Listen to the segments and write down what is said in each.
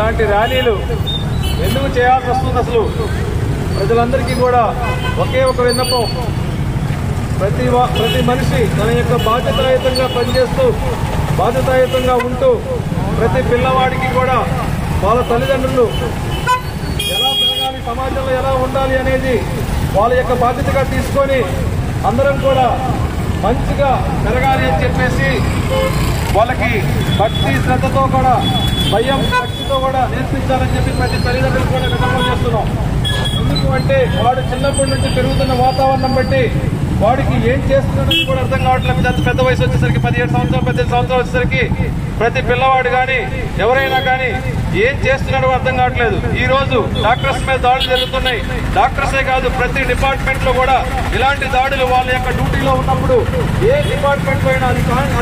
ఇలాంటి ర్యాలీలు ఎందుకు చేయాల్సి వస్తుంది? అసలు ప్రజలందరికీ కూడా ఒకే ఒక విన్నపం, ప్రతి మనిషి తన యొక్క బాధ్యతాయుతంగా పనిచేస్తూ బాధ్యతాయుతంగా ఉంటూ ప్రతి పిల్లవాడికి కూడా వాళ్ళ తల్లిదండ్రులు ఎలా పెరగాలి, సమాజంలో ఎలా ఉండాలి అనేది వాళ్ళ యొక్క బాధ్యతగా తీసుకొని అందరం కూడా మంచిగా పెరగాలి అని చెప్పేసి వాళ్ళకి భక్తి శ్రద్ధతో కూడా భయం భక్తితో కూడా నేర్పించాలని చెప్పి ప్రతి తల్లిదండ్రులు కూడా విన్నపం చేస్తున్నాం. ఎందుకు అంటే వాడు చిన్నప్పటి నుంచి పెరుగుతున్న వాతావరణం బట్టి వాడికి ఏం చేస్తున్నాడని కూడా అర్థం కావట్లేదు. పెద్ద వయసు వచ్చేసరికి 17 సంవత్సరాలు 18 సంవత్సరాలు వచ్చేసరికి ప్రతి పిల్లవాడు కానీ ఎవరైనా కానీ ఏం చేస్తున్నాడో అర్థం కావట్లేదు. ఈ రోజు డాక్టర్స్ మీద దాడులు జరుగుతున్నాయి. డాక్టర్సే కాదు, ప్రతి డిపార్ట్మెంట్ లో కూడా ఇలాంటి దాడులు వాళ్ళ యొక్క డ్యూటీలో ఉన్నప్పుడు ఏ డిపార్ట్మెంట్ లో అయినా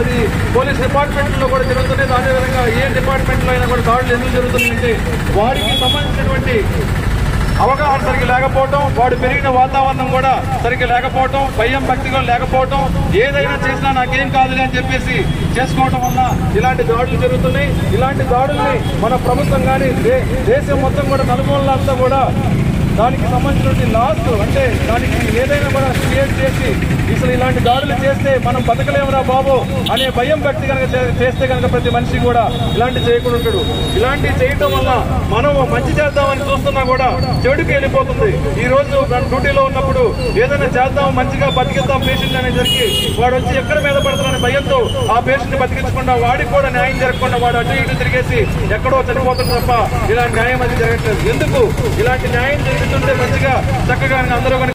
అది పోలీస్ డిపార్ట్మెంట్ లో కూడా జరుగుతున్నాయి. అదేవిధంగా ఏ డిపార్ట్మెంట్ లో అయినా కూడా దాడులు ఎందుకు జరుగుతున్నాయంటే వాడికి సంబంధించినటువంటి అవగాహన సరిగ్గా లేకపోవటం, వాడు పెరిగిన వాతావరణం కూడా సరిగ్గా లేకపోవటం, భయం భక్తిగా లేకపోవటం, ఏదైనా చేసినా నాకేం కాదులే అని చెప్పేసి చేసుకోవటం వల్ల ఇలాంటి దాడులు జరుగుతున్నాయి. ఇలాంటి దాడుల్ని మన ప్రభుత్వం కానీ దేశం మొత్తం కూడా నలుమూలలంతా కూడా దానికి సంబంధించిన లాస్ అంటే దానికి ఏదైనా కూడా క్రియేట్ చేసి అసలు ఇలాంటి దాడులు చేస్తే మనం బతకలేమురా బాబు అనే భయం భక్తి కనుక చేస్తే కనుక ప్రతి మనిషి కూడా ఇలాంటి చేయకుండా ఉంటాడు. ఇలాంటివి చేయటం వల్ల మనం మంచి చేద్దామని చూస్తున్నా కూడా చెడుకు వెళ్ళిపోతుంది. ఈ రోజు డ్యూటీలో ఉన్నప్పుడు ఏదైనా చేద్దాం, మంచిగా బతికిద్దాం పేషెంట్ అనేసరికి వాడు వచ్చి ఎక్కడ మీద పడుతున్నాడని భయంతో ఆ పేషెంట్ బతికించకుండా వాడికి కూడా న్యాయం జరగకుండా వాడు అటు ఇటు తిరిగేసి ఎక్కడో చనిపోతుంది తప్ప ఇలాంటి న్యాయం అది జరగట్లేదు. ఎందుకు ఇలాంటి న్యాయం జరుగుతుంటే మంచిగా చక్కగా అందరూ